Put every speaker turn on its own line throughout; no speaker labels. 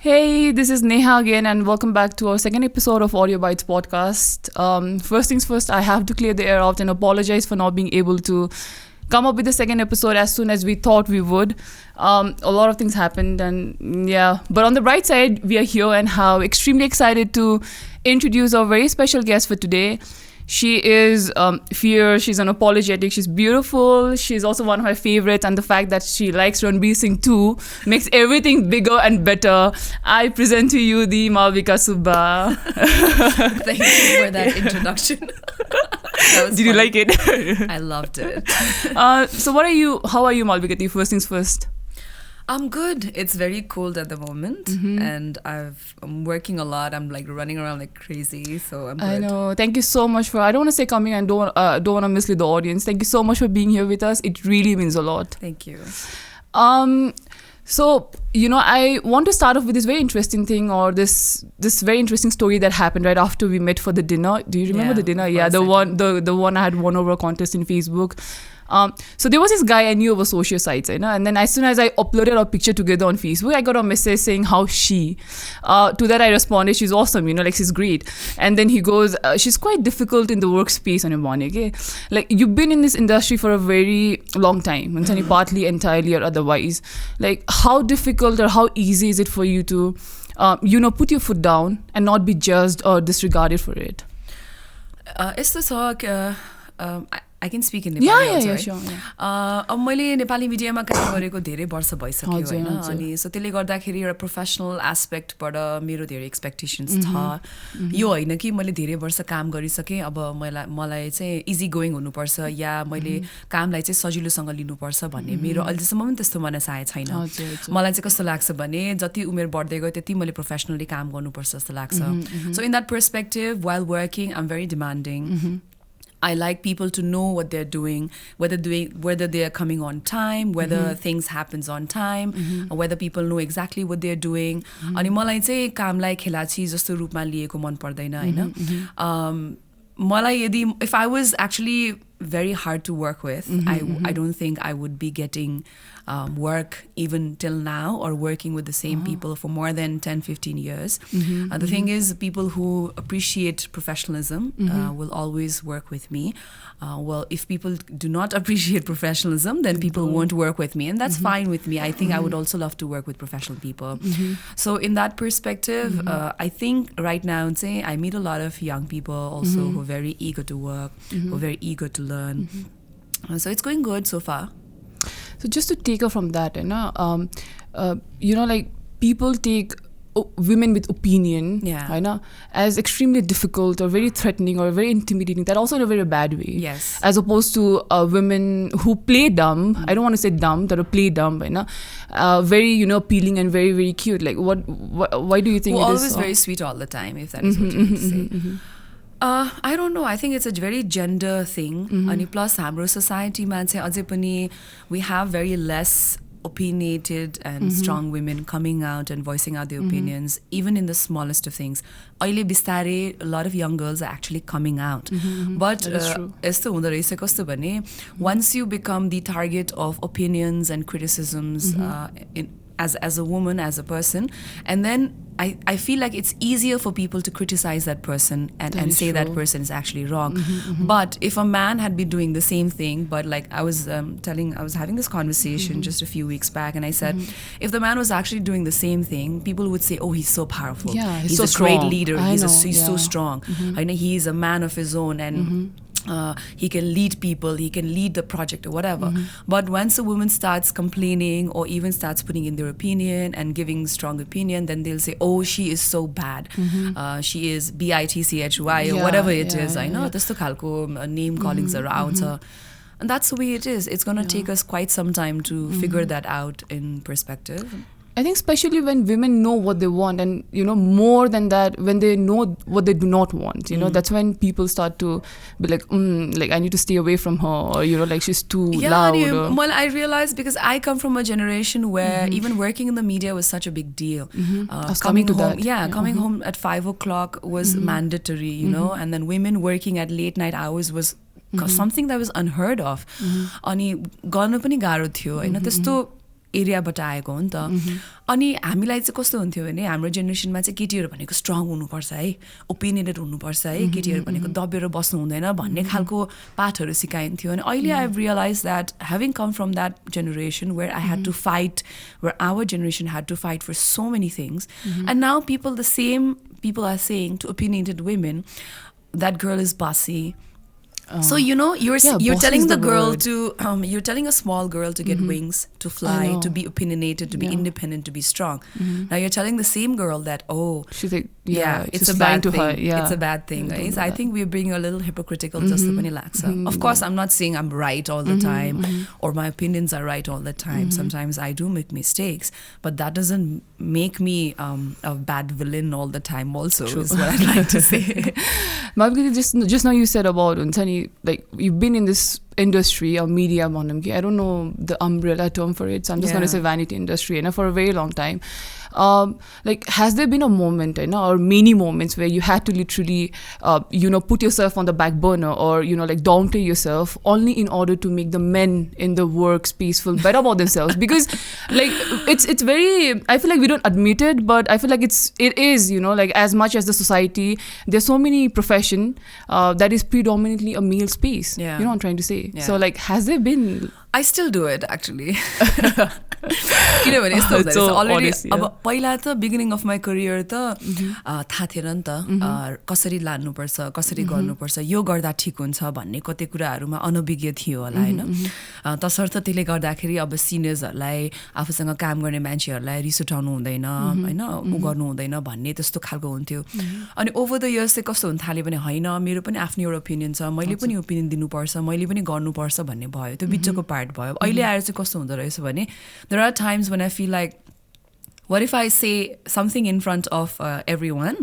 Hey, this is Neha again, and welcome back to our second episode of Audio Bites podcast. First things first, I have to clear the air out and apologize for not being able to come up with the second episode as soon as we thought we would. A lot of things happened, and yeah. But on the bright side, we are here and how extremely excited to introduce our very special guest for today. She is fierce, she's unapologetic, she's beautiful, she's also one of my favorites, and the fact that she likes Ranveer Singh too makes everything bigger and better. I present to you the Malvika Subba.
Thank you for that introduction.
Did you like it?
I loved it.
So how are you, Malvika? First things first.
I'm good. It's very cold at the moment, and I'm working a lot. I'm like running around like crazy, so I'm good.
I know. Thank you so much for. I don't want to say coming and don't want to mislead the audience. Thank you so much for being here with us. It really means a lot.
Thank you.
So I want to start off with this very interesting thing, or this very interesting story that happened right after we met for the dinner. Do you remember the dinner? Yeah, the one I had won over a contest in Facebook. So there was this guy I knew over social sites, and then as soon as I uploaded our picture together on Facebook, I got a message saying how she. To that I responded, she's awesome, like she's great. And then he goes, she's quite difficult in the workspace, okay? Like you've been in this industry for a very long time, partly, entirely, or otherwise. Like how difficult or how easy is it for you to, put your foot down and not be judged or disregarded for it?
It's the talk. I can speak in Nepali
yeah,
right?
Sure.
अब मैले नेपाली मिडियामा काम गरेको धेरै वर्ष भइसक्यो हैन अनि सो त्यसले गर्दाखेरि एउटा प्रोफेसनल एस्पेक्टबाट मेरो धेरै एक्सपेक्टेशन्स छ यो हैन कि मैले धेरै वर्ष काम गरिसके अब मलाई चाहिँ इजी गोइङ हुनुपर्छ या मैले कामलाई चाहिँ सजिलोसँग लिनुपर्छ भन्ने मेरो अहिलेसम्म पनि त्यस्तो मनसाय छैन मलाई चाहिँ कस्तो लाग्छ भने जति उमेर बढ्दै गयो त्यति मैले प्रोफेसनली काम गर्नुपर्छ जस्तो लाग्छ so in that perspective while working I am very demanding I like people to know what they're doing, whether they are coming on time, whether things happens on time, or whether people know exactly what they're doing. अनि मलाई चाहिँ कामलाई खेलाची जस्तो रूपमा लिएको मन पर्दैन हैन मलाई यदि if I was actually very hard to work with, I don't think I would be getting work even till now or working with the same people for more than 10-15 years. The thing is, people who appreciate professionalism will always work with me. Well, if people do not appreciate professionalism, then people won't work with me, and that's fine with me. I think I would also love to work with professional people. So in that perspective, I think right now, say, I meet a lot of young people also who are very eager to work, who are very eager to learn. So it's going good so far.
So just to take her from that, like people take women with opinion as extremely difficult or very threatening or very intimidating, that also in a very bad way.
Yes.
As opposed to women who play dumb, I don't want to say dumb, that play dumb, very, appealing and very, very cute. Like why do you think it is?
Always very sweet all the time, if that is what you would say. I don't know. I think it's a very gender thing. And plus, हाम्रो society-मा चाहिँ अझै पनि we have very less opinionated and strong women coming out and voicing out their opinions, even in the smallest of things. अहिले बिस्तारै a lot of young girls are actually coming out. But यस्तो हुँदो रहेछ कस्तो भने once you become the target of opinions and criticisms as a woman, as a person, and then I feel like it's easier for people to criticize that person and say that person is actually wrong. But if a man had been doing the same thing, but like I was having this conversation just a few weeks back, and I said, if the man was actually doing the same thing, people would say, oh, he's so powerful.
Yeah,
he's
so
a
strong.
great leader. He's so strong. I know he's a man of his own, and he can lead people, he can lead the project or whatever. But once a woman starts complaining or even starts putting in their opinion and giving strong opinion, then they'll say, oh, she is so bad. She is bitchy or whatever it is. I know त्यस्तो खालको name callings around her. And that's the way it is. It's going to take us quite some time to figure that out in perspective.
I think especially when women know what they want, and more than that, when they know what they do not want, that's when people start to be like, like I need to stay away from her, or like she's too loud.
Well, I realized because I come from a generation where even working in the media was such a big deal.
Coming
home,
that.
Coming home at 5 o'clock was mandatory, and then women working at late night hours was something that was unheard of. अनि गर्न पनि गाह्रो थियो हैन त्यस्तो एरियाबाट आएको हो नि त अनि हामीलाई चाहिँ कस्तो हुन्थ्यो भने हाम्रो जेनेरेसनमा चाहिँ केटीहरू भनेको स्ट्रङ हुनुपर्छ है ओपिनियनेड हुनुपर्छ है केटीहरू भनेको दबेर बस्नु हुँदैन भन्ने खालको पाठहरू सिकाइन्थ्यो अनि अहिले I have realise that having come from that generation where I had to fight where our generation had to fight for so many things and now people the same people are saying to opinionated women that girl is bossy. So you know you're telling the girl to you're telling a small girl to get wings to fly, to be opinionated, to be independent, to be strong. Now you're telling the same girl that she's like it's a bad thing. It's a bad thing, guys. I think we're being a little hypocritical just pani lagcha. Of course I'm not saying I'm right all the time or my opinions are right all the time. Sometimes I do make mistakes, but that doesn't make me a bad villain all the time also. True. Is what I'd like to say.
Malvika, just now you said about like you've been in this industry or media monarchy. I don't know the umbrella term for it, so I'm just going to say vanity industry for a very long time. Like has there been a moment or many moments where you had to literally put yourself on the back burner or like downplay yourself only in order to make the men in the workspace feel better about themselves? Because like it's very, I feel like we don't admit it, but I feel like it is like as much as the society, there's so many profession that is predominantly a male space. You know what I'm trying to say? So like has there been,
I still do it actually. किनभने यस्तो हुँदो रहेछ already अब पहिला त beginning of my career त थाहा थिएन नि त कसरी लानुपर्छ कसरी गर्नुपर्छ यो गर्दा ठिक हुन्छ भन्ने कतै कुराहरूमा अनभिज्ञ थियो होला होइन तसर्थ त्यसले गर्दाखेरि अब सिनियर्सहरूलाई आफूसँग काम गर्ने मान्छेहरूलाई रिस उठाउनु हुँदैन होइन ऊ गर्नु हुँदैन भन्ने त्यस्तो खालको हुन्थ्यो अनि ओभर द इयर्स चाहिँ कस्तो हुन थाल्यो भने होइन मेरो पनि आफ्नो एउटा ओपिनियन छ मैले पनि ओपिनियन दिनुपर्छ मैले पनि गर्नुपर्छ भन्ने भयो त्यो बिचको पार्ट भयो अहिले आएर चाहिँ कस्तो हुँदो रहेछ भने there are times when I feel like, what if I say something in front of everyone?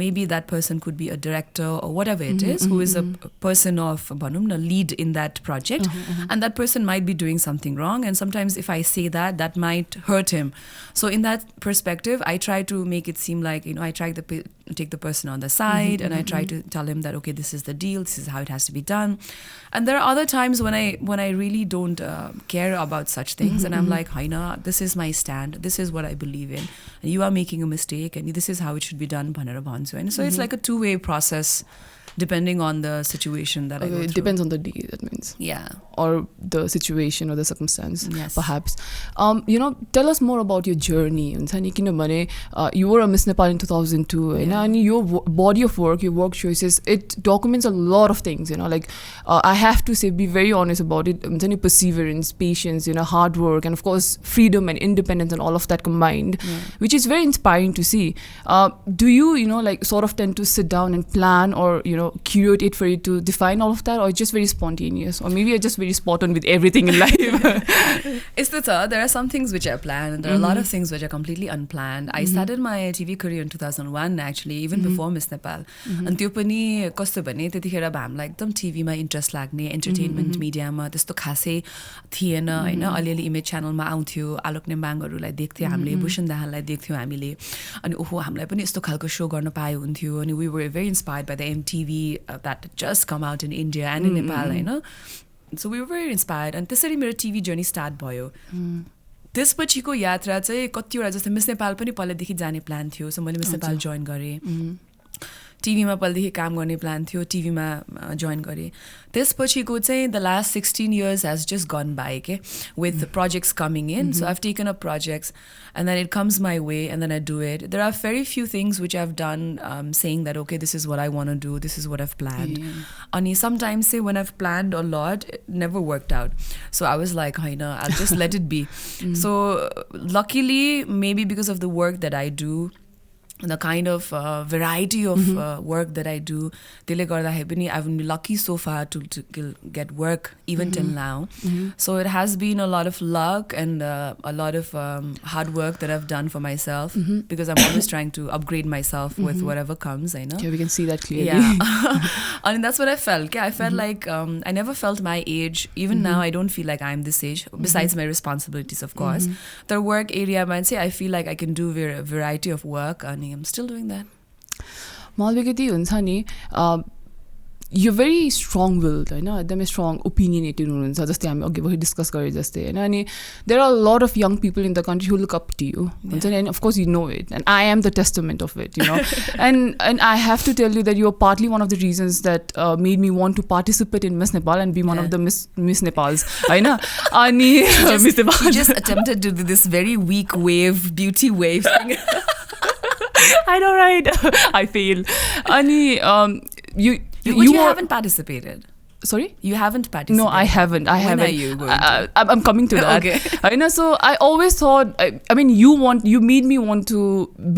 Maybe that person could be a director or whatever it is, who is a person of lead in that project, and that person might be doing something wrong. And sometimes if I say that, that might hurt him. So in that perspective, I try to make it seem like I try to take the person on the side, and I try to tell him that okay, this is the deal, this is how it has to be done. And there are other times when I really don't care about such things, and I'm like, Haina, this is my stand, this is what I believe in, and you are making a mistake, and this is how it should be done. And so it's like a two-way process, depending on the situation that I go through.
It depends on the day, that means.
Yeah.
Or the situation or the circumstance,
yes.
Perhaps. Tell us more about your journey. You were a Miss Nepal in 2002, and your body of work, your work choices, it documents a lot of things, like I have to say, be very honest about it, perseverance, patience, hard work, and of course, freedom and independence and all of that combined, which is very inspiring to see. Do you, like sort of tend to sit down and plan or, curate it for you to define all of that, or just very spontaneous, or maybe you're just very spot on with everything in life?
There are some things which I plan, and there are a lot of things which are completely unplanned. I started my TV career in 2001 actually, even before Miss Nepal. And त्यो पनि कस्तो भने त्यतिखेर अब हामीलाई एकदम टिभीमा interest लाग्ने एन्टरटेनमेन्ट मिडियामा त्यस्तो खासै थिएन होइन अलिअलि इमेज च्यानलमा आउँथ्यो आलोक नेम्बाङहरूलाई देख्थ्यौँ हामीले भूषण दाहाललाई देख्थ्यौँ हामीले अनि ओहो हामीलाई पनि यस्तो खालको सो गर्न पाए हुन्थ्यो अनि we were very inspired by the MTV that just come out in India and in Nepal होइन So we were very inspired and त्यसरी मेरो टिभी जर्नी स्टार्ट भयो त्यसपछिको यात्रा चाहिँ कतिवटा जस्तै मिस नेपाल पनि पहिलादेखि जाने प्लान थियो सो मैले मिस नेपाल जोइन गरेँ टिभीमा पहिलादेखि काम गर्ने प्लान थियो टिभीमा जोइन गरेँ त्यसपछिको चाहिँ the last 16 years has just gone by के with the projects coming in so I've taken up projects and then it comes my way and then I do it. There are very few things which I've done saying that okay this is what I want to do, this is what I've planned. And sometimes say when I've planned a lot it never worked out. So I was like I'll just let it be. So luckily maybe because of the work that I do the kind of variety of work that I do त्यसले गर्दाखेरि पनि I've been lucky so far to get work even till now. So it has been a lot of luck and a lot of hard work that I've done for myself because I'm always trying to upgrade myself with whatever comes I know.
Yeah, we can see that clearly.
Yeah. And that's what I felt. I felt like I never felt my age. Even now I don't feel like I'm this age besides my responsibilities of course. The work area man say I feel like I can do a variety of work and I'm still doing that.
Malvika ti huncha ni you're very strong-willed, होइन एकदमै strong opinionated हुनुहुन्छ जस्तै हामी अघि भर्खर discuss गरे जस्तै होइन अनि there are a lot of young people in the country who look up to you हुन्छ नि and of course you know it and I am the testament of it, you know. and I have to tell you that you are partly one of the reasons that made me want to participate in Miss Nepal and be one of the Miss Nepals होइन अनि Miss Nepal
she just attempted to do this very weak wave beauty wave thing.
I know, right? I fail. Ani,
you haven't participated.
Sorry?
You haven't participated.
No, I haven't.
When are you going to?
I'm coming to that.
Okay.
I know. So I always thought. I mean, you made me want to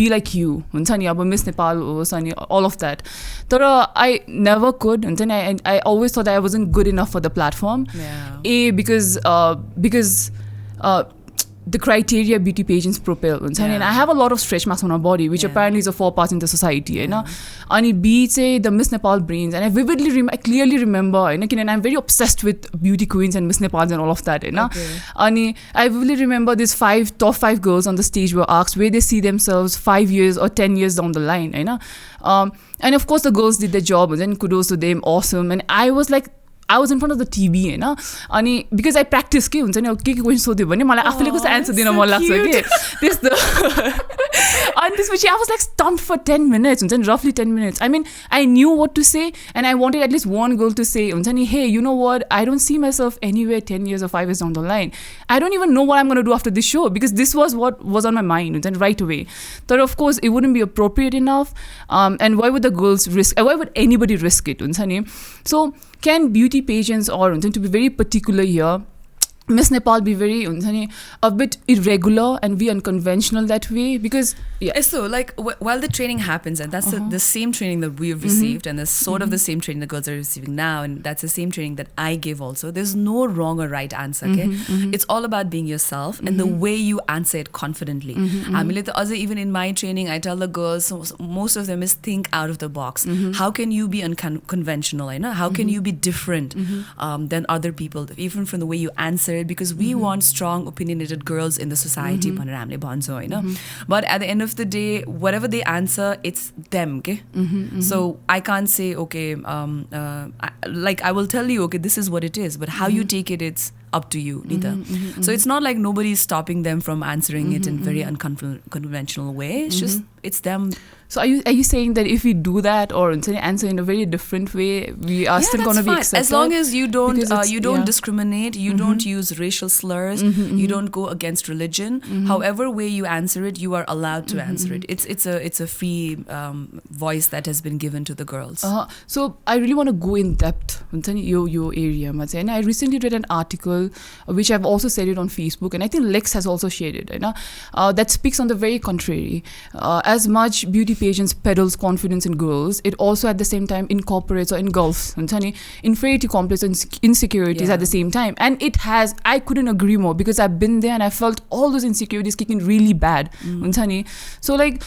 be like you. हुन्छ नि अब Miss Nepal होस् अनि all of that. तर I never could. हुन्छ नि I always thought I wasn't good enough for the platform.
Yeah.
Because the criteria beauty pageants propel हुन्छ नि and I have a lot of stretch marks on my body which apparently is a faux pas in the society होइन अनि B चाहिँ the Miss Nepal brains and I clearly remember होइन किनभने I'm very obsessed with beauty queens and Miss Nepals and all of that होइन अनि I vividly remember these top 5 girls on the stage were asked where they see themselves 5 years or 10 years down the line होइन and of course the girls did their job and kudos to them, awesome. And I was in front of the TV होइन अनि because I practice के हुन्छ नि अब के question सोध्यो भने मलाई आफूले कस्तो एन्सर दिन मन लाग्छ कि त्यस्तो अनि त्यसपछि I was like stumped for 10 minutes हुन्छ नि roughly 10 minutes. I mean I knew what to say and I wanted at least one girl to say हुन्छ नि hey you know what I don't see myself anywhere 10 years or 5 years down the line. I don't even know what I'm going to do after this show because this was what was on my mind हुन्छ नि right away. But of course it wouldn't be appropriate enough and why would the girls risk why would anybody risk it हुन्छ नि. So can beauty pageants or to be very particular here Miss Nepal be very a bit irregular and be unconventional that way because
so like while the training happens and that's the same training that we have received and the sort of the same training the girls are receiving now and that's the same training that I give also. There's no wrong or right answer okay it's all about being yourself and the way you answer it confidently. Even in my training I tell the girls most of them is think out of the box. How can you be unconventional how can you be different than other people even from the way you answer because we want strong opinionated girls in the society भनेर हामीले भन्छौँ होइन but at the end of the day whatever they answer it's them okay so I can't say okay like I will tell you okay this is what it is but how you take it it's up to you neither so it's not like nobody is stopping them from answering it in very unconventional way it's just it's them.
So are you saying that if we do that or answer in a very different way, we are still going to be accepted?
As long as you don't discriminate, you don't use racial slurs, you don't go against religion. However way you answer it, you are allowed to answer it. It's a free voice that has been given to the girls.
So I really want to go in depth your area, and I recently read an article which I've also said it on Facebook, and I think Lex has also shared it. That speaks on the very contrary. As much beauty pageants peddles confidence in girls, it also at the same time incorporates or engulfs inferiority complex and insecurities at the same time. And it has, I couldn't agree more because I've been there and I felt all those insecurities kicking really bad. So like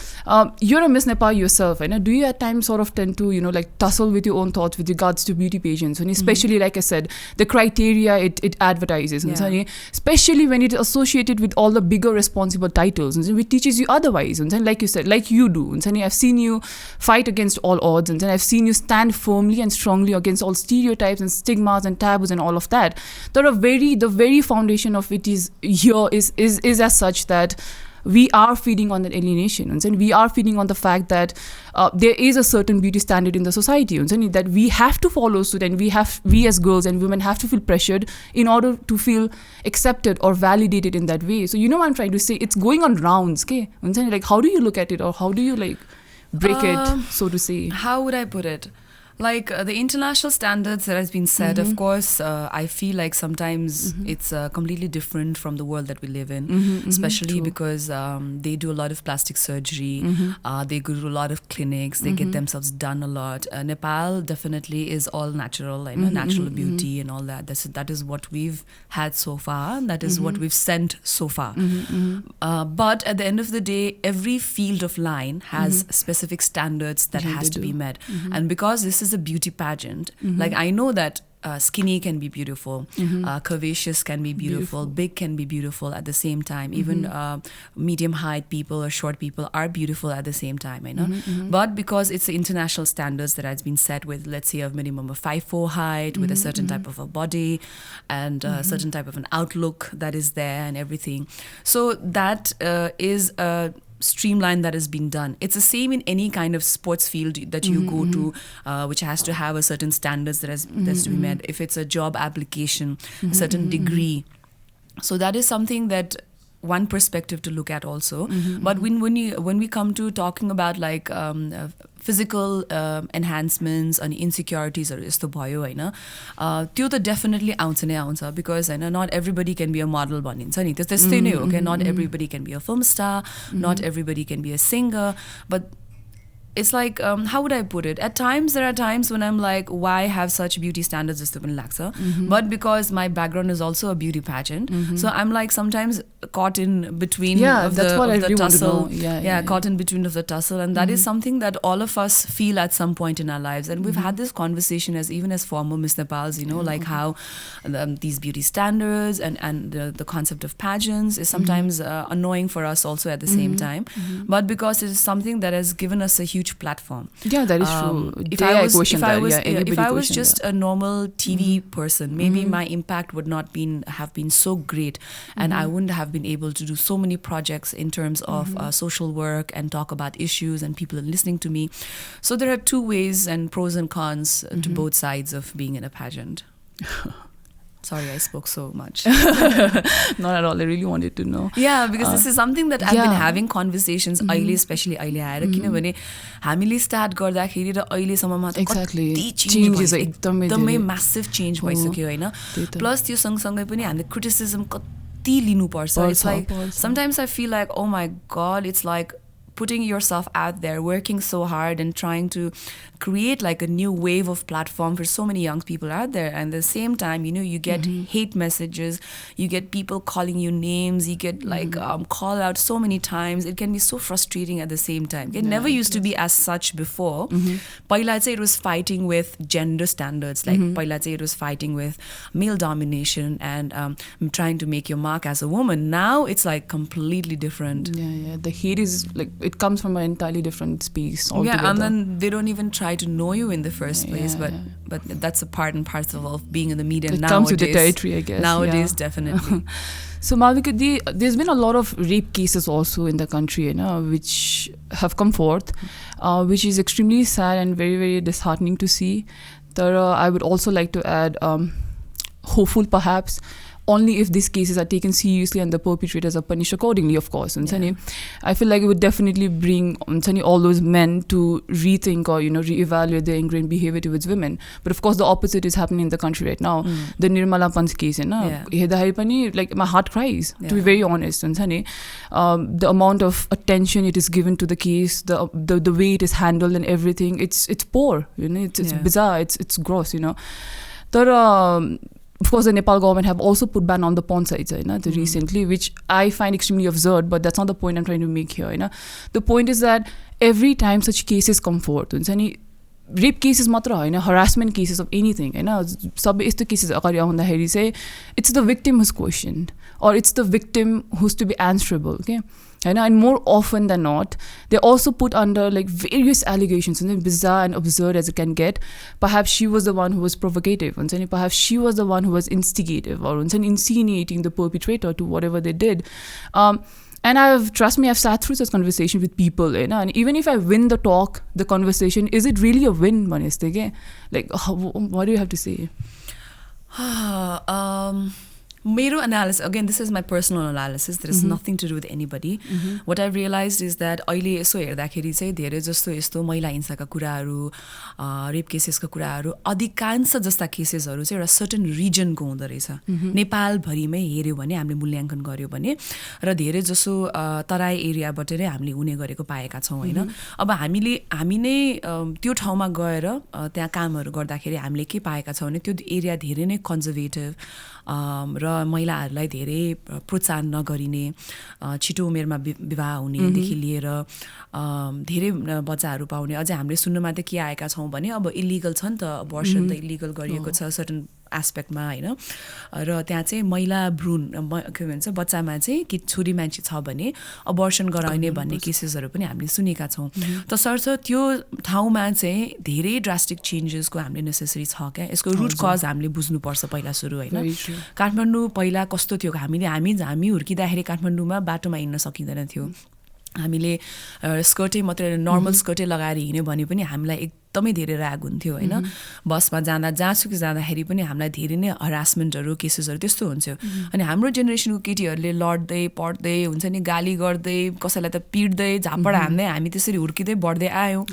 you're a Miss Nepal yourself, do you at times sort of tend to like tussle with your own thoughts with regards to beauty pageants, and especially like I said the criteria it advertises, especially when it is associated with all the bigger responsible titles which teaches you otherwise, like you said, like you do. I've seen you fight against all odds and I've seen you stand firmly and strongly against all stereotypes and stigmas and taboos and all of that. The very foundation of it is as such that we are feeding on that alienation and we are feeding on the fact that there is a certain beauty standard in the society that we have to follow suit and we as girls and women have to feel pressured in order to feel accepted or validated in that way. So what I'm trying to say, it's going on rounds, okay? Like how do you look at it or how do you like break it, so to say?
How would I put it? Like the international standards that has been set, of course, I feel like sometimes it's completely different from the world that we live in, especially because they do a lot of plastic surgery, they go to a lot of clinics, they get themselves done a lot. Nepal definitely is all natural, natural beauty and all that. That is what we've had so far, that is what we've sent so far. But at the end of the day, every field of line has specific standards that has to be met. And because this is is a beauty pageant, like I know that skinny can be beautiful, curvaceous can be beautiful, big can be beautiful at the same time. Even medium height people or short people are beautiful at the same time, you know. But because it's the international standards that has been set with, let's say, a minimum of 5'4" height, with a certain type of a body and a certain type of an outlook that is there and everything. So that is a streamline that is being done. It's the same in any kind of sports field that you go to, which has to have a certain standards that's to be met. If it's a job application, a certain degree. So that is something that one perspective to look at also. But when we come to talking about like physical enhancements and insecurities or यस्तो भयो हैन, त्यो त definitely आउँछ नै आउँछ, because Hahn, not everybody can be a model भनिन्छ नि, त्यस्तै नै हो के. Not everybody can be a film star, not everybody can be a singer, but it's like, how would I put it? At times, there are times when I'm like, why have such beauty standards? But because my background is also a beauty pageant, so I'm like sometimes caught in between of the tussle. Caught in between of the tussle. And that is something that all of us feel at some point in our lives. And we've had this conversation even as former Miss Nepals, you know, like how these beauty standards and the concept of pageants is sometimes annoying for us also at the same time. But because it is something that has given us a huge platform. Yeah, that is true. If I was just a normal TV person, maybe my impact would not have been so great, and I wouldn't have been able to do so many projects in terms of social work and talk about issues and people listening to me. So there are two ways and pros and cons to both sides of being in a pageant. Sorry, I spoke so much.
Not at all. I really wanted to know.
Yeah, because this is something that I've been having conversations, especially अहिले आएर, किनभने हामीले start गर्दाखेरि र अहिलेसम्ममा त कति change एकदमै massive change भइसक्यो हैन. Plus त्यो सँगसँगै पनि हामीले क्रिटिसिजम कति लिनुपर्छ. It's like sometimes I feel like, oh my god, it's like putting yourself out there, working so hard and trying to create like a new wave of platform for so many young people out there. And at the same time, you know, you get hate messages, you get people calling you names, you get like call out so many times. It can be so frustrating at the same time. It never used to be as such before. Paila चाहिँ it was fighting with gender standards. Like paila चाहिँ it was fighting with male domination and trying to make your mark as a woman. Now it's like completely different.
Yeah. The hate is like, it comes from an entirely different space altogether.
Yeah, and then they don't even try to know you in the first place. But that's a part and parcel of being in the media nowadays. It comes with the territory, I guess. Nowadays, definitely.
So Malvika, there's been a lot of rape cases also in the country, you know, which have come forth, which is extremely sad and very, very disheartening to see. I would also like to add, hopeful perhaps, only if these cases are taken seriously and the perpetrators are punished accordingly, of course. I feel like it would definitely bring all those men to rethink or, you know, reevaluate their ingrained behavior towards women. But of course, the opposite is happening in the country right now. The Nirmala Pan's case, like my heart cries, to be very honest. The amount of attention it is given to the case, the way it is handled and everything, it's poor, you know, it's bizarre, it's gross, you know. Of course, the Nepal government have also put ban on the porn sites recently, which I find extremely absurd, but that's not the point I'm trying to make here. The point is that every time such cases come forth, rape cases matra, harassment cases of anything, cases, it's the victim who's questioned, or it's the victim who's to be answerable. Okay? And more often than not, they're also put under like various allegations, and bizarre and absurd as it can get. Perhaps she was the one who was provocative, and perhaps she was the one who was instigative or insinuating the perpetrator to whatever they did. And trust me, I've sat through such conversation with people, and even if I win the talk, the conversation, is it really a win, Maniste? Like, what do you have to say?
Mero analysis, again, this is my personal analysis. There is nothing to do with anybody. What I've realized is that अहिले यसो हेर्दाखेरि चाहिँ धेरै जस्तो यस्तो महिला हिंसाका कुराहरू, rape केसेसका कुराहरू, अधिकांश जस्ता केसेसहरू चाहिँ एउटा सर्टेन रिजनको हुँदो रहेछ. नेपाल भरिमै हेर्यो भने हामीले मूल्याङ्कन गर्यो भने र धेरै जसो तराई एरियाबाट नै हामीले हुने गरेको पाएका छौं हैन. अब हामी नै त्यो ठाउँमा गएर त्यहाँ कामहरू गर्दाखेरि हामीले के पाएका छौं भने त्यो एरिया धेरै नै कन्जर्भेटिभ र महिलाहरूलाई धेरै प्रोत्साहन नगरिने, छिटो उमेरमा विवाह हुनेदेखि लिएर धेरै बच्चाहरू पाउने, अझै हामीले सुन्नमा त के आएका छौँ भने अब इलिगल छ नि त, अबर्सन त इलिगल गरिएको छ सर्टन एस्पेक्टमा होइन, र त्यहाँ चाहिँ महिला भ्रूण के भन्छ बच्चामा चाहिँ कि छोरी मान्छे छ भने अबर्सन गराउने भन्ने केसेसहरू पनि हामीले सुनेका छौँ। तसर्थ त्यो ठाउँमा चाहिँ धेरै ड्रास्टिक चेन्जेसको हामीले नेसेसरी छ क्या। यसको रुट कज हामीले बुझ्नुपर्छ पहिला सुरु होइन। काठमाडौँ पहिला कस्तो थियो, हामी हुर्किँदाखेरि काठमाडौँमा बाटोमा हिँड्न सकिँदैन थियो। हामीले स्कर्टै मात्रै नर्मल स्कर्टै लगाएर हिँड्यो भने पनि हामीलाई एकदमै धेरै राग हुन्थ्यो होइन। बसमा जाँदा जहाँसुकै जाँदाखेरि पनि हामीलाई धेरै नै हरासमेन्टहरू केसेसहरू त्यस्तो हुन्थ्यो। अनि हाम्रो जेनेरेसनको केटीहरूले लड्दै पढ्दै हुन्छ नि, गाली गर्दै कसैलाई त पिट्दै झापड हान्दै हामी त्यसरी हुर्किँदै बढ्दै आयौँ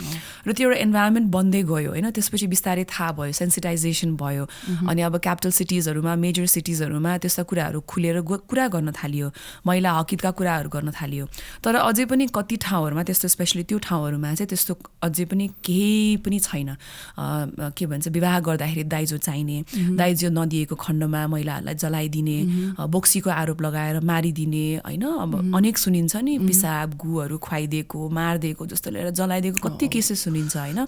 र त्यो एउटा इन्भाइरोमेन्ट बन्दै गयो होइन। त्यसपछि बिस्तारै थाहा भयो, सेन्सिटाइजेसन भयो, अनि अब क्यापिटल सिटिजहरूमा मेजर सिटिजहरूमा त्यस्ता कुराहरू खुलेर कुरा गर्न थालियो, महिला हकितका कुराहरू गर्न थालियो। तर अझै पनि कति ठाउँहरूमा त्यस्तो, स्पेसली त्यो ठाउँहरूमा चाहिँ त्यस्तो अझै पनि केही पनि छैन। के भन्छ विवाह गर्दाखेरि दाइजो चाहिने, दाइजो नदिएको खण्डमा महिलाहरूलाई जलाइदिने, बोक्सीको आरोप लगाएर मारिदिने होइन। अब अनेक सुनिन्छ नि, पिसाब गुहरू खुवाइदिएको, मारिदिएको जस्तो लिएर जलाइदिएको कति केसेस सुनिन्छ होइन।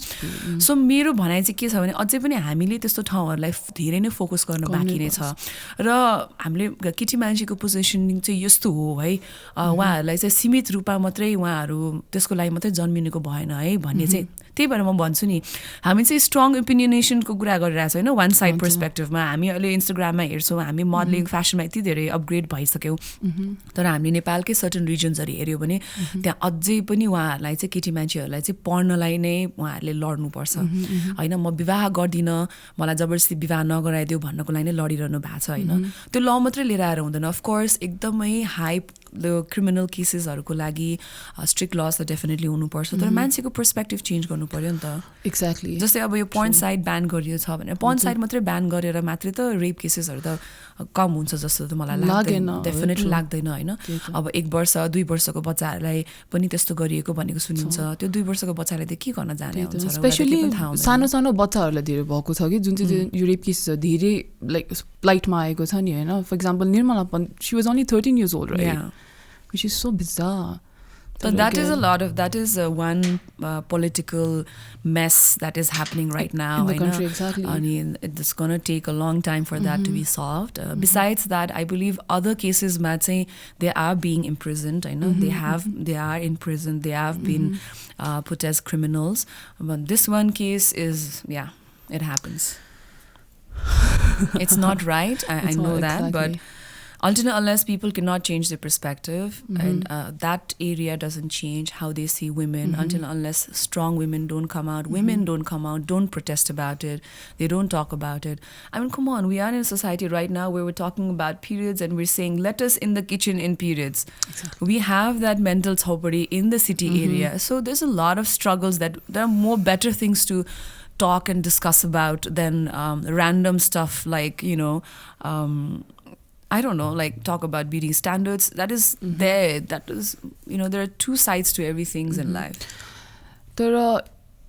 सो मेरो भनाइ चाहिँ के छ भने अझै पनि हामीले त्यस्तो ठाउँहरूलाई धेरै नै फोकस गर्न बाँकी नै छ। र हामीले केटी मान्छेको पोजिसनिङ चाहिँ यस्तो हो है, उहाँहरूलाई चाहिँ सीमित रूपमा मात्रै उहाँहरू त्यसको लागि मात्रै जन्मिनुको भएन है भन्ने चाहिँ। त्यही भएर म भन्छु नि, हामी चाहिँ स्ट्रङ ओपिनियनेसनको कुरा गरिरहेको छ होइन, वान साइड पर्सपेक्टिभमा। हामी अहिले इन्स्टाग्राममा हेर्छौँ, हामी मोडलिङ फेसनमा यति धेरै अपग्रेड भइसक्यौँ, तर हामीले नेपालकै सर्टन रिजन्सहरू हेऱ्यौँ भने त्यहाँ अझै पनि उहाँहरूलाई चाहिँ केटी मान्छेहरूलाई चाहिँ पढ्नलाई नै उहाँहरूले लड्नुपर्छ होइन। म विवाह गर्दिनँ, मलाई जबरजस्ती विवाह नगराइदियो भन्नको लागि नै लडिरहनु भएको छ होइन। त्यो ल मात्रै लिएर आएर हुँदैन। अफकोर्स एकदमै हाई क्रिमिनल केसेसहरूको लागि स्ट्रिक्ट लज त डेफिनेटली हुनुपर्छ, तर मान्छेको पर्सपेक्टिभ चेन्ज गर्नु पर्यो नि त।
एक्ज्याक्टली।
जस्तै अब यो पर्न साइट ब्यान गरियो छ भने पर्न साइट मात्रै ब्यान गरेर मात्रै त रेप केसेसहरू त कम हुन्छ जस्तो त मलाई लाग्दैन, डेफिनेटली लाग्दैन होइन। अब 1 वर्ष 2 वर्षको बच्चाहरूलाई पनि त्यस्तो गरिएको भनेको सुनिन्छ, त्यो 2 वर्षको बच्चालाई त के गर्न जाने हुन्छ।
स्पेसली सानो सानो बच्चाहरूलाई धेरै भएको छ कि जुन चाहिँ यो रेप केसेसहरू धेरै लाइक लाइटमा आएको छ नि होइन। For example Nirmala, she was only 13 years old, right?
Yeah.
Which is so bizarre.
But that is one political mess that is happening right now
in the country. Exactly.
I mean, it's going to take a long time for that to be solved. Besides that, I believe other cases, they are being imprisoned. I know they are in prison. They have been put as criminals. But this one case is, it happens. It's not right. I know that, but until and unless people cannot change their perspective and that area doesn't change how they see women, until and unless strong women don't come out, women don't come out, don't protest about it, they don't talk about it. I mean, come on, we are in a society right now where we're talking about periods and we're saying, let us in the kitchen in periods. Exactly. We have that mental thopari in the city area. So there's a lot of struggles that there are more better things to talk and discuss about than random stuff like, I don't know, like talk about beauty standards. That is there. That is, there are two sides to everything in life.
There are,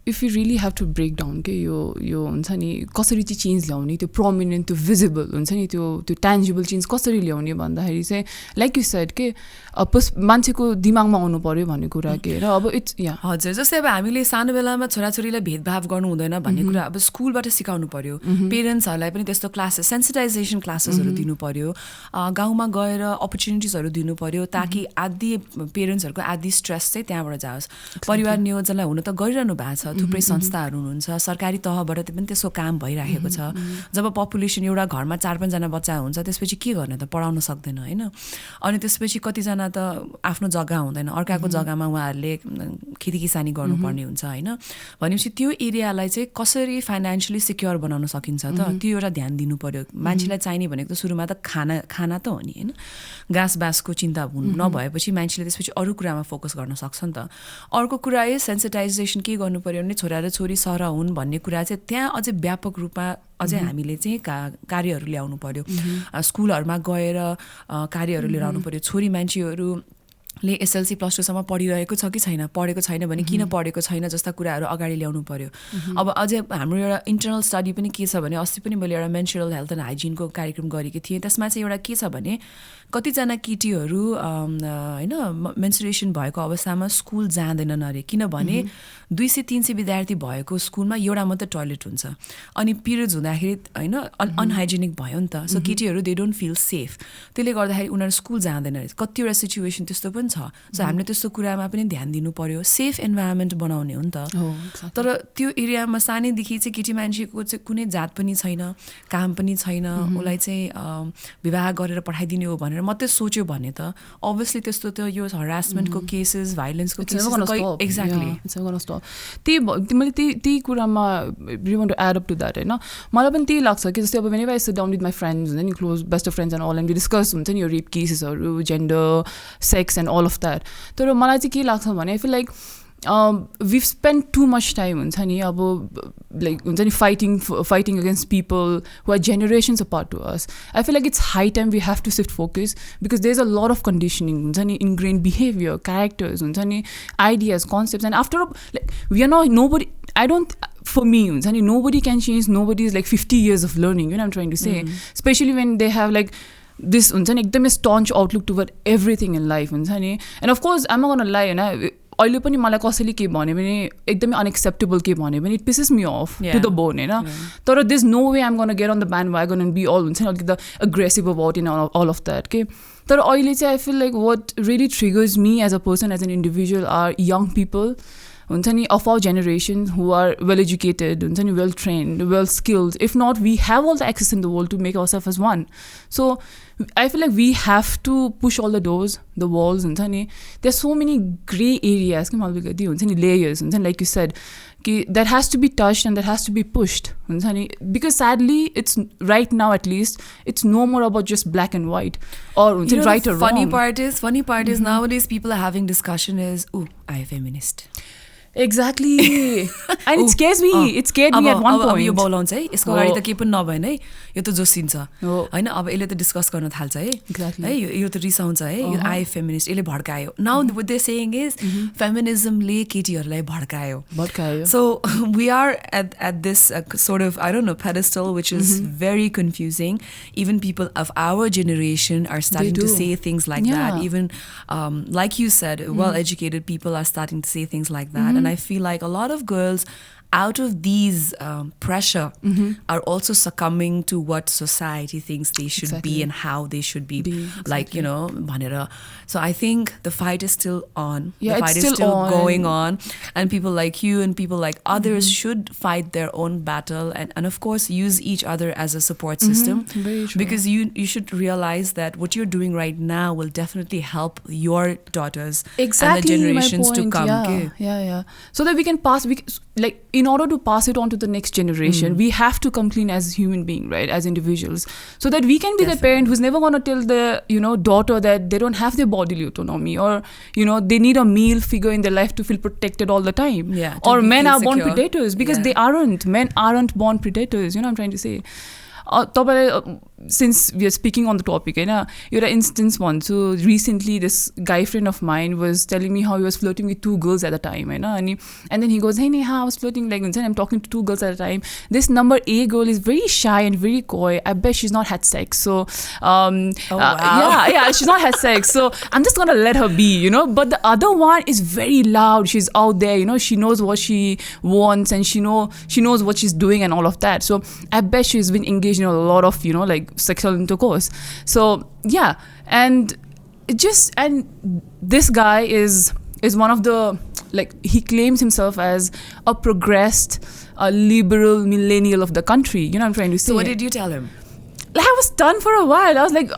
if you really have to break down के यो हुन्छ नि कसरी चाहिँ change ल्याउने, त्यो prominent, त्यो visible हुन्छ नि, त्यो ट्यान्जिबल चेन्ज कसरी ल्याउने भन्दाखेरि चाहिँ लाइक यु सेड के मान्छेको दिमागमा आउनु पर्यो भन्ने कुरा के र अब इट्स
हजुर। जस्तै अब हामीले सानो बेलामा छोराछोरीलाई भेदभाव गर्नु हुँदैन भन्ने कुरा अब स्कुलबाट सिकाउनु पर्यो, पेरेन्ट्सहरूलाई पनि त्यस्तो क्लासेस, सेन्सिटाइजेसन क्लासेसहरू दिनु पर्यो, गाउँमा गएर अपर्च्युनिटिजहरू दिनु पर्यो ताकि आदि पेरेन्ट्सहरूको आदि स्ट्रेस चाहिँ त्यहाँबाट जाओस्। परिवार नियोजनलाई हुन त गरिरहनु भएको छ, थुप्रै संस्थाहरू हुनुहुन्छ, सरकारी तहबाट पनि त्यसको काम भइरहेको छ। जब पपुलेसन एउटा घरमा 4-5 जना बच्चा हुन्छ त्यसपछि के गर्ने त, पढाउन सक्दैन होइन। अनि त्यसपछि कतिजना त आफ्नो जग्गा हुँदैन, अर्काको जग्गामा उहाँहरूले खेती किसानी गर्नुपर्ने हुन्छ होइन। भनेपछि त्यो एरियालाई चाहिँ कसरी फाइनेन्सियली सिक्योर बनाउन सकिन्छ त, त्यो एउटा ध्यान दिनु पर्यो। मान्छेलाई चाहिने भनेको त सुरुमा त खाना त हो नि होइन। घाँस बाँसको चिन्ता नभएपछि मान्छेले त्यसपछि अरू कुरामा फोकस गर्न सक्छ नि त। अर्को कुरा सेन्सिटाइजेसन के गर्नु पर्यो भने छोरा र छोरी सर हुन् भन्ने कुरा चाहिँ त्यहाँ अझै व्यापक रूपमा अझै हामीले चाहिँ कार्यहरू ल्याउनु पर्यो। स्कुलहरूमा गएर कार्यहरू लिएर आउनु पर्यो। छोरी मान्छेहरू ले एसएलसी प्लस 2 सम्म पढिरहेको छ कि छैन, पढेको छैन भने किन पढेको छैन जस्ता कुराहरू अगाडि ल्याउनु पर्यो। अब अझै हाम्रो एउटा इन्टरनल स्टडी पनि के छ भने अस्ति पनि मैले एउटा मेन्सुरल हेल्थ एन्ड हाइजिनको कार्यक्रम गरेको थिएँ। त्यसमा चाहिँ एउटा के छ भने कतिजना केटीहरू होइन मेन्सुरेसन भएको अवस्थामा स्कुल जाँदैनन् अरे, किनभने 200-300 विद्यार्थी भएको स्कुलमा एउटा मात्रै टोयलेट हुन्छ अनि पिरियड्स हुँदाखेरि होइन अनहाइजेनिक भयो नि त। सो केटीहरू दे डोन्ट फिल सेफ, त्यसले गर्दाखेरि उनीहरू स्कुल जाँदैन। कतिवटा सिचुएसन त्यस्तो पनि छ। सो हामीले त्यस्तो कुरामा पनि ध्यान दिनु पर्यो, सेफ इन्भाइरोमेन्ट बनाउने हो नि त। तर त्यो एरियामा सानैदेखि चाहिँ केटी मान्छेको चाहिँ कुनै जात पनि छैन, काम पनि छैन, उसलाई चाहिँ विवाह गरेर पठाइदिने हो भनेर मात्रै सोच्यो भने त अभियसली त्यस्तो त यो हरासमेन्टको केसेस, भाइलेन्सको केसेस एक्ज्याक्टली
मैले त्यही कुरामा रिवान्ट to add up to that होइन। मलाई पनि त्यही लाग्छ कि जस्तै अब when I sit down with my friends हुन्छ नि, close best of friends and all, and we discuss हुन्छ नि यो रेप केसेसहरू, gender, sex and all of that. तर मलाई चाहिँ के लाग्छ भने I feel like we've spent too much time हुन्छ नि अब like हुन्छ नि fighting against people who are generations apart to us. I feel like it's high time we have to shift focus because there's a lot of conditioning हुन्छ नि, ingrained behavior, characters हुन्छ नि, ideas, concepts, and after all like we are not nobody. I don't, for me हुन्छ नि, nobody can change nobody's like 50 years of learning, you know what I'm trying to say, especially when they have like this हुन्छ नि एकदमै staunch outlook toward everything in life हुन्छ नि. And of course I'm not gonna lie होइन, अहिले पनि मलाई कसैले के भन्यो भने एकदमै अनएक्सेप्टेबल के भन्यो भने it pisses me off to the bone होइन। तर this no way I'm gonna get on the bandwagon and be all हुन्छ नि अलिकति aggressive about in all of that के। तर अहिले चाहिँ I feel like what really triggers me as a person as an individual are young people हुन्छ नि of our generation who are well educated हुन्छ नि, well trained, well skilled. If not, we have all the access in the world to make ourselves as one. So I feel like we have to push all the doors, the walls हुन्छ नि. There's so many gray areas के Malvika दी हुन्छ नि, layers हुन्छ नि, like you said कि that has to be touched and that has to be pushed हुन्छ नि, because sadly it's right now at least it's no more about just black and white or हुन्छ नि right or wrong.
Funny part is nowadays people are having discussion is I am feminist.
Exactly. And it scares me. It scared me at one point.
अब यो बोलाउँछ है, यसको अगाडि त केही पनि नभएन है, यो त जोसिन्छ होइन, अब यसले त डिस्कस गर्न थाल्छ है, है यो त रिसाउँछ है, यो आई फेमिनिस्ट, यसले भड्कायो। Now what they're saying is फेमिनिजमले केटीहरूलाई भड्कायो। So we are at this sort of, I don't know, pedestal which is very confusing. Even people of our generation are starting to say things like that. Even like you said, well-educated people are starting to say things like that. And I feel like a lot of girls out of these pressure are also succumbing to what society thinks they should be and how they should be like, you know, bhanera. So I think the fight is still on.
Yeah,
the fight is still going on, and people like you and people like others should fight their own battle and of course use each other as a support system.
Very true.
Because you should realize that what you're doing right now will definitely help your daughters and the generations to come.
Yeah. So that we can pass, like in order to pass it on to the next generation, we have to come clean as human beings, right, as individuals, so that we can be the parent who's never going to tell the, you know, daughter that they don't have their bodily autonomy, or, you know, they need a male figure in their life to feel protected all the time. Or men are born predators, because they aren't. Men aren't born predators, you know what I'm trying to say. Since we are speaking on the topic, your instance भन्छु, recently this guy friend of mine was telling me how he was flirting with 2 girls at a time, and then he goes, hey Neha, I was flirting like I'm talking to 2 girls at a time. This number A girl is very shy and very coy. I bet she's not had sex. So yeah, she's not had sex. So I'm just gonna let her be, you know. But the other one is very loud. She's out there, you know. She knows what she wants and she knows what she's doing and all of that. So I bet she's been engaged in a lot of, you know, like sexual intercourse. So yeah, and this guy is one of the, like, he claims himself as a progressed, liberal millennial of the country, you know what I'm trying to say.
So what did you tell him?
Like, I was stunned for a while. I was like,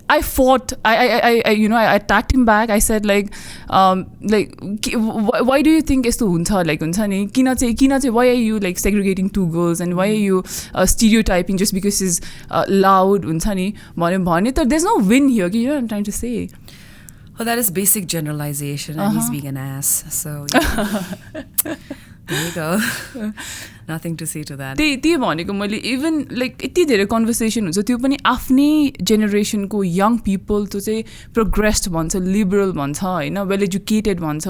I fought. I you know, I attacked him back. I said like why do you think यस्तो हुन्छ, like हुन्छ नि, किन चाहिँ why are you like segregating 2 girls and why are you stereotyping just because he's loud हुन्छ नि भने त there's no win here, you know what I'm trying to say.
Oh, that is basic generalization, and he's being an ass. So yeah. There you go. Nothing to say to that.
त्यही भनेको मैले even like यति धेरै conversation हुन्छ त्यो पनि आफ्नै जेनेरेसनको young people त्यो चाहिँ प्रोग्रेस्ड भन्छ लिबरल भन्छ होइन वेल एजुकेटेड भन्छ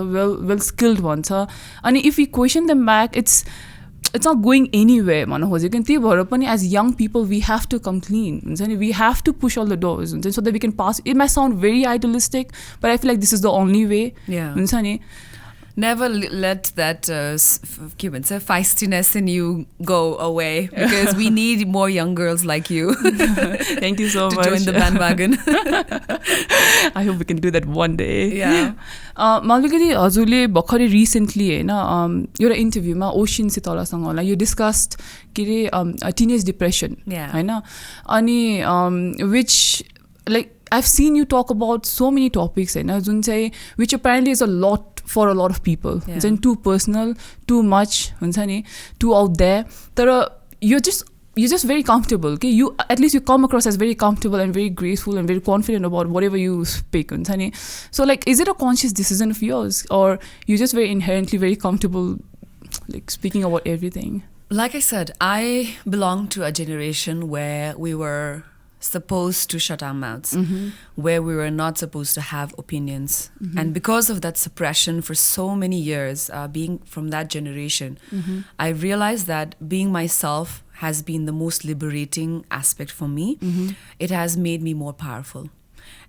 वेल स्किल्ड भन्छ अनि if you question them back it's not going anyway भन्न खोजेको त्यही भएर पनि as young people we have to come clean हुन्छ नि we have to push all the doors हुन्छ so that we can pass it may sound very idealistic but I feel like this is the only way हुन्छ नि
Never let that feistiness in you go away because we need more young girls like you.
Thank you so much.
To join the bandwagon.
I hope we can do that one day.
Yeah.
Malvika ji, हजुरले भर्खरै recently हैन एउटा इन्टरभ्यूमा ओसिन सितलासँग होला you discussed के रे teenage depression हैन अनि which like I've seen you talk about so many topics हैन जुन चाहिँ which apparently is a lot for a lot of people. It's too personal, too much, too out there. You're just very comfortable. Okay? At least you come across as very comfortable and very graceful and very confident about whatever you speak. So like, is it a conscious decision of yours, or you're just very inherently very comfortable, like speaking about everything?
Like I said, I belong to a generation where we were supposed to shut our mouths, where we were not supposed to have opinions. And because of that suppression for so many years, being from that generation, I realized that being myself has been the most liberating aspect for me. It has made me more powerful.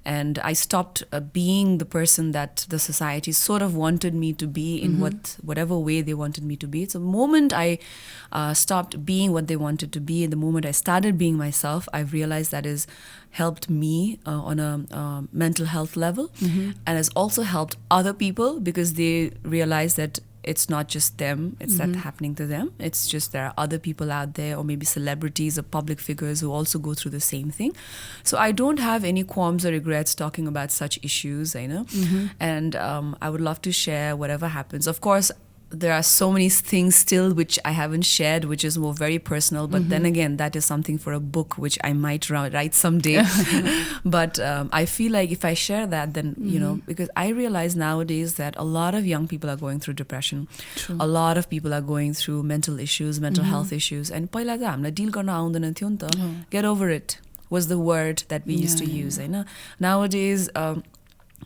And I stopped being the person that the society sort of wanted me to be in whatever way they wanted me to be. So the moment I stopped being what they wanted to be, and the moment I started being myself, I realized that has helped me on a mental health level, and has also helped other people because they realize that it's not just them, it's that happening to them. It's just there are other people out there, or maybe celebrities or public figures who also go through the same thing. So I don't have any qualms or regrets talking about such issues, you know. And I would love to share whatever happens. Of course, there are so many things still which I haven't shared, which is more very personal. But then again, that is something for a book which I might write someday. But I feel like if I share that, then, you know, because I realize nowadays that a lot of young people are going through depression.
True.
A lot of people are going through mental issues, mental health issues. And पहिला त हामीलाई deal गर्न आउँदैन थियो नि त. Get over it was the word that we used to use. You know? Nowadays,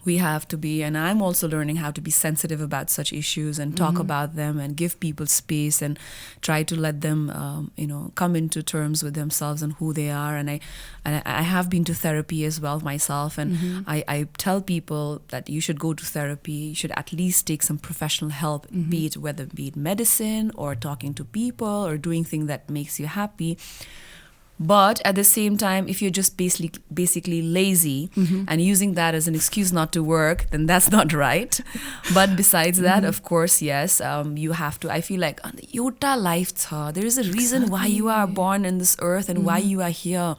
we have to be, and I'm also learning how to be sensitive about such issues and talk about them and give people space and try to let them, you know, come into terms with themselves and who they are. And I have been to therapy as well myself, and I tell people that you should go to therapy. You should at least take some professional help, be it medicine or talking to people or doing things that makes you happy. But at the same time, if you're just basically lazy and using that as an excuse not to work, then that's not right. But besides that, of course, yes, you have to. I feel like yota life tha. There is a reason why you are born in this earth and why you are here.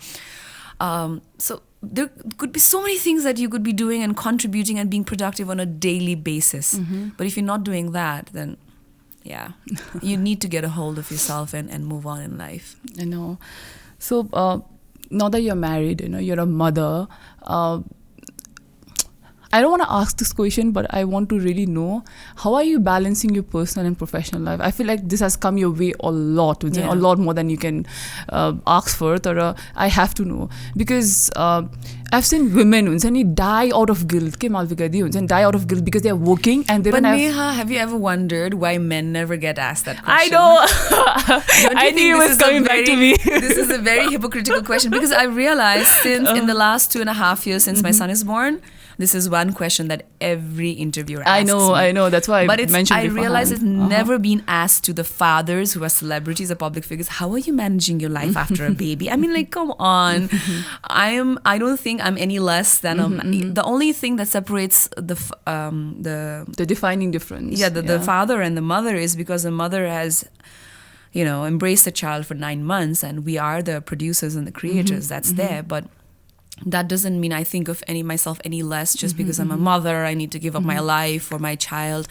So there could be so many things that you could be doing and contributing and being productive on a daily basis. But if you're not doing that, then yeah, you need to get a hold of yourself and move on in life.
I know. So now that you're married, you know, you're a mother, I don't want to ask this question, but I want to really know, how are you balancing your personal and professional life? I feel like this has come your way a lot, a lot more than you can ask for. But I have to know, because I've seen women who die out of guilt. Die out of guilt because they're working and they don't have...
But Neha, have you ever wondered why men never get asked that question?
I know. I knew it was coming back to me.
This is a very hypocritical question, because I realized since in the last 2.5 years since my son is born, this is one question that every interviewer asks me.
I know. That's why
but
I mentioned it.
I realize it's never been asked to the fathers who are celebrities or public figures. How are you managing your life after a baby? I mean, like, come on. I don't think I'm any less than the only thing that separates the
defining difference.
Yeah, the father and the mother is because the mother has, you know, embraced the child for 9 months, and we are the producers and the creators. That's there, but that doesn't mean I think of myself any less just because I'm a mother. I need to give up my life for my child.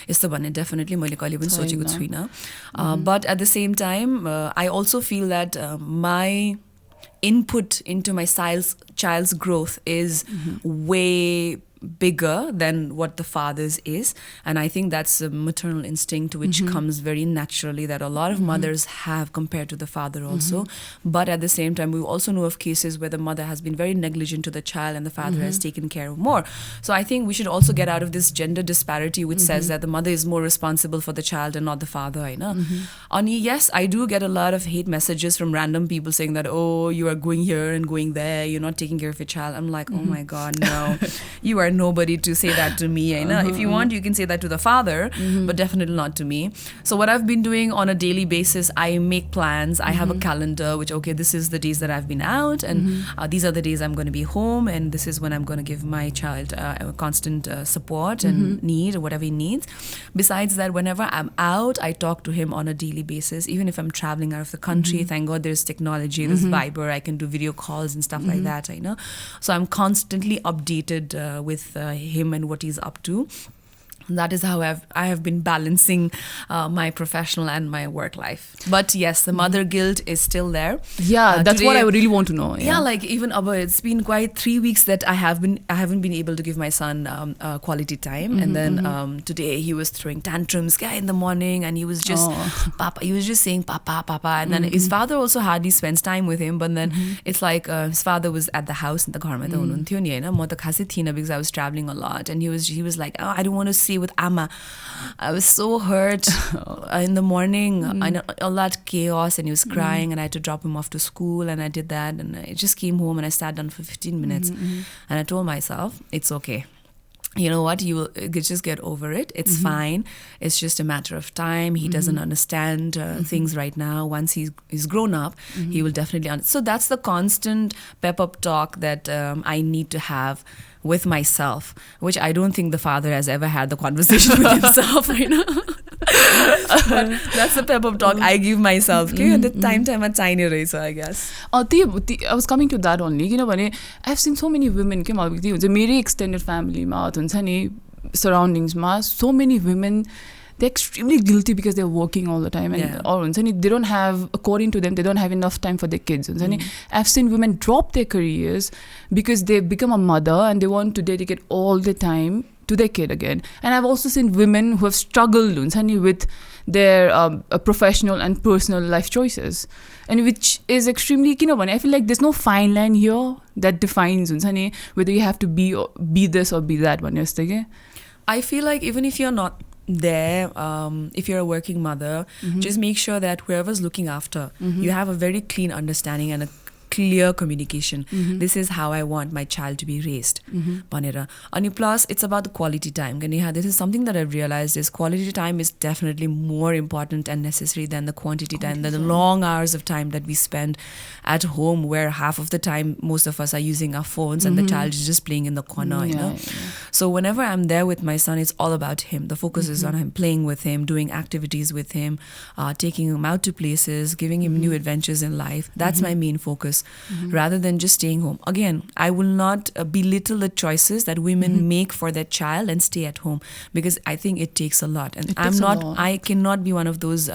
Yस्तो भन्ने definitely मैले कहिले पनि सोचेको छुइनँ. But at the same time, I also feel that my input into my child's growth is way bigger than what the father's is, and I think that's a maternal instinct which comes very naturally that a lot of mothers have compared to the father also. But at the same time, we also know of cases where the mother has been very negligent to the child and the father has taken care of more. So I think we should also get out of this gender disparity which says that the mother is more responsible for the child and not the father. And yes, I do get a lot of hate messages from random people saying that, oh, you are going here and going there, you're not taking care of your child. I'm like, oh my God, no. You are nobody to say that to me. If you want, you can say that to the father, but definitely not to me. So what I've been doing on a daily basis, I make plans. I have a calendar which, okay, this is the days that I've been out, and these are the days I'm going to be home, and this is when I'm going to give my child constant support and need, or whatever he needs. Besides that, whenever I'm out, I talk to him on a daily basis. Even if I'm traveling out of the country, thank God there's technology, there's Viber, I can do video calls and stuff like that. So I'm constantly updated with him and what he's up to. That is how I have been balancing my professional and my work life. But yes, the mother guilt is still there.
Yeah, that's today, what I really want to know.
Yeah, like even it's been quite 3 weeks that I haven't been able to give my son quality time. And then today he was throwing tantrums in the morning, and he was just Papa. He was just saying Papa, Papa. And then his father also hardly spends time with him. But then it's like his father was at the house in the garma ta hununthiyo ni haina, ma ta khasai thina because I was traveling a lot, and he was like, oh, I don't want to see with Amma. I was so hurt in the morning. I know all that chaos, and he was crying, and I had to drop him off to school, and I did that, and I just came home and I sat down for 15 minutes and I told myself, it's okay. You know what, you will just get over it. It's fine. It's just a matter of time. He doesn't understand things right now. Once he's grown up, he will definitely so that's the constant pep up talk that I need to have with myself, which I don't think the father has ever had the conversation with himself. But that's the pep up talk I give myself. At the time I guess.
I was coming to that only. I've seen so many women, my extended family, surroundings, so many women, they're extremely guilty because they're working all the time, and they don't have, according to them, they don't have enough time for their kids. I've seen women drop their careers because they've become a mother and they want to dedicate all the time to their kid again. And I've also seen women who have struggled with their professional and personal life choices, and which is extremely, I feel like there's no fine line here that defines whether you have to be this or be that one.
I feel like even if you're not there, if you're a working mother, just make sure that whoever's looking after, you have a very clean understanding and a clear communication. This is how I want my child to be raised. And plus, it's about the quality time. This is something that I've realized is quality time is definitely more important and necessary than the quantity time, than the long hours of time that we spend at home, where half of the time most of us are using our phones and the child is just playing in the corner. So whenever I'm there with my son, it's all about him. The focus is on him, playing with him, doing activities with him, taking him out to places, giving him new adventures in life. That's my main focus. Rather than just staying home. Again, I will not belittle the choices that women make for their child and stay at home, because I think it takes a lot. And I cannot be one of those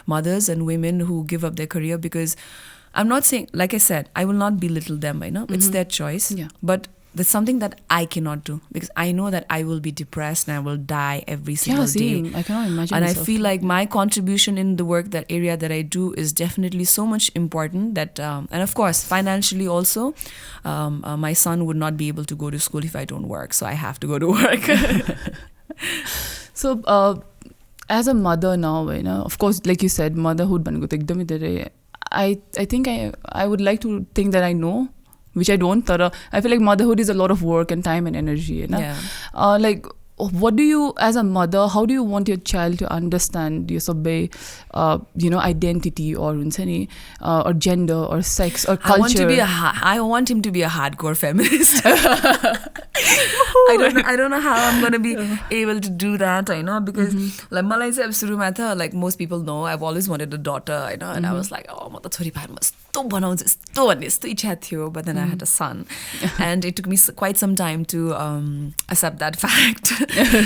mothers and women who give up their career, because I'm not saying, like I said, I will not belittle them. It's their choice. Yeah. But that's something that I cannot do, because I know that I will be depressed and I will die every single day.
I cannot imagine.
And I feel like my contribution in the work, that area that I do, is definitely so much important that, and of course, financially also, my son would not be able to go to school if I don't work. So I have to go to work.
So, as a mother now, of course, like you said, motherhood, I think I would like to think that I know, which I don't. I feel like motherhood is a lot of work and time and energy. Like, what do you, as a mother, how do you want your child to understand your identity or gender or sex or culture?
I want him to be a hardcore feminist. I don't know how I'm going to be able to do that, because like Malaysia, like most people know, I've always wanted a daughter, and I was like, oh, यस्तो बनाउँछ यस्तो भन्ने यस्तो इच्छा थियो, but then I had a son and it took me quite some time to accept that fact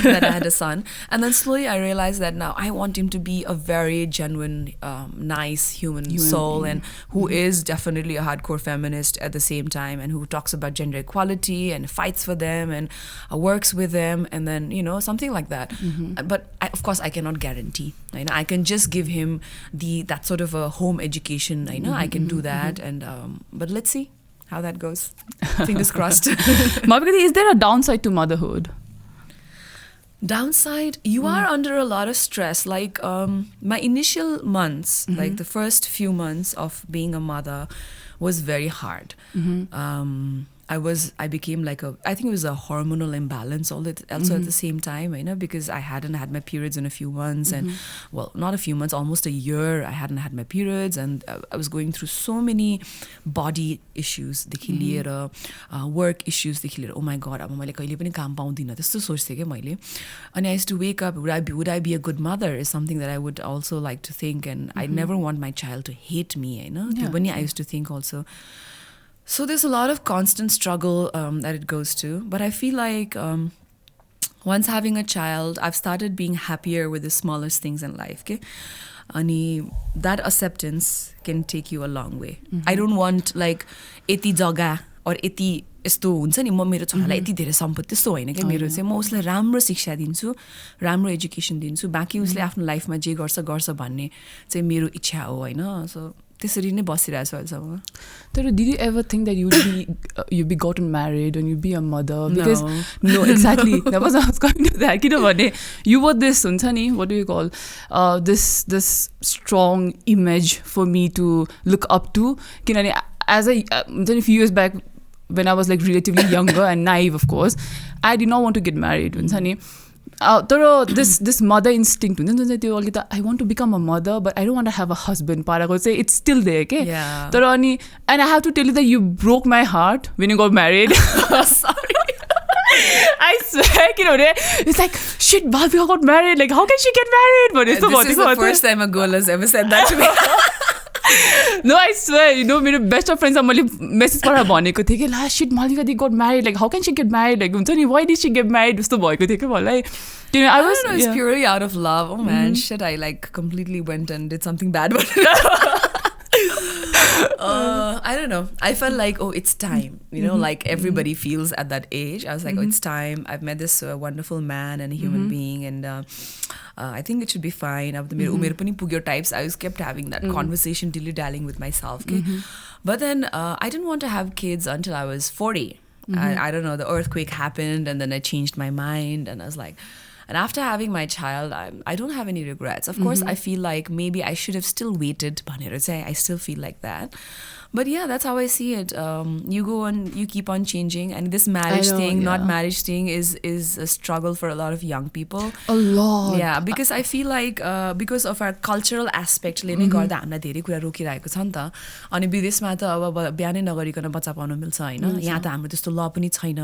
that I had a son. And then slowly I realized that now I want him to be a very genuine, nice human soul, and who is definitely a hardcore feminist at the same time, and who talks about gender equality and fights for them and works with them, and then, you know, something like that. But of course I cannot guarantee. You know, I can just give him that sort of a home education. I know I can do that, and but let's see how that goes. Fingers crossed.
Malvika, is there a downside to motherhood?
Downside, you are under a lot of stress. Like my initial months, like the first few months of being a mother was very hard. I became like I think it was a hormonal imbalance also at the same time, you know, because I hadn't had my periods in a few months, and well, not a few months, almost a year I hadn't had my periods, and I was going through so many body issues, देखि लिएर work issues देखि लिएर, oh my god, अब मैले कहिले पनि काम पाउँदिन त्यस्तो सोच्थेँ के मैले. And I used to wake up, would I be a good mother is something that I would also like to think, and I never want my child to hate me, you know. त्यो पनि I used to think also. So there's a lot of constant struggle that it goes to. But I feel like once having a child, I've started being happier with the smallest things in life. Okay? And that acceptance can take you a long way. I don't want like eti jaga or eti यस्तो हुन्छ नि, म मेरो छोरालाई यति धेरै सम्पत्ति त्यस्तो होइन क्या मेरो चाहिँ. म उसलाई राम्रो शिक्षा दिन्छु, राम्रो एजुकेसन दिन्छु, बाँकी उसले आफ्नो लाइफमा जे गर्छ भन्ने चाहिँ मेरो इच्छा हो होइन. सो त्यसरी नै बसिरहेको छु अहिलेसम्म.
तर did you ever think that you'd be gotten married and you'd be a mother? Because no, exactly. That was I was going to that. किनभने you were this हुन्छ नि, what do you call this strong image for me to look up to. किनभने as a few years back, when I was like relatively younger and naive, of course, I did not want to get married. हुन्छ नि. तर this mother instinct हुन्छ नि, त्यो अलिकति I want to become a mother, but I don't want to have a husband पाराको चाहिँ it's still there के. तर अनि and I have to tell you that you broke my heart when you got married. Sorry. I swear, किनभने it's like shit, Malvika got married, like how can she get married?
This is the first time a girl has ever said that to me.
No, I swear, you know, my best of friends मैले message गरेर भनेको थिएँ कि ला shit, Malvika they got married, like how can she get married, like हुन्छ नि, why did she get married जस्तो भएको थियो कि मलाई. You know,
I don't know, it's purely out of love. Oh man, shit, I like completely went and did something bad about it. I don't know. I felt like, oh, it's time. You know, like everybody feels at that age. I was like, oh, it's time. I've met this wonderful man and a human being, and I think it should be fine. Umero pani pugyo types. I just kept having that conversation, dilly-dallying with myself. Okay? But then I didn't want to have kids until I was 40. I don't know, the earthquake happened, and then I changed my mind, and I was like, and after having my child, I don't have any regrets. Of course, I feel like maybe I should have still waited. I still feel like that. But yeah, that's how I see it. You go on, you keep on changing, and this marriage thing, not marriage thing, is a struggle for a lot of young people.
A lot.
Yeah, because I feel like because of our cultural aspect, ले नै गर्दा हामीलाई धेरै कुरा रोकिरहेको छ नि त. अनि विदेशमा त अब बिहानै नगरिकन बच्चा पाउन मिल्छ हैन. यहाँ त हाम्रो त्यस्तो ल पनि छैन.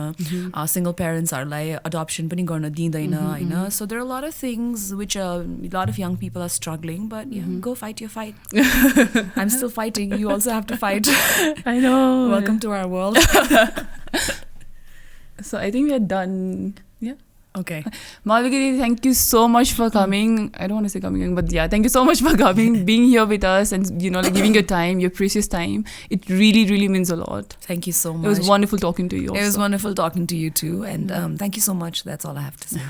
Single parentsहरूलाई adoption पनि गर्न दिँदैन हैन. So there are a lot of things which a lot of young people are struggling, but yeah, go fight your fight. I'm still fighting. You also have to fight.
I know.
Welcome to our world.
So I think we are done. Yeah.
Okay.
Malvika, thank you so much for coming. I don't want to say coming, but yeah, thank you so much for coming, being here with us, and you know, like giving your time, your precious time. It really, really means a lot.
Thank you so much.
It was wonderful talking to you also.
It was wonderful talking to you too, and thank you so much. That's all I have to say.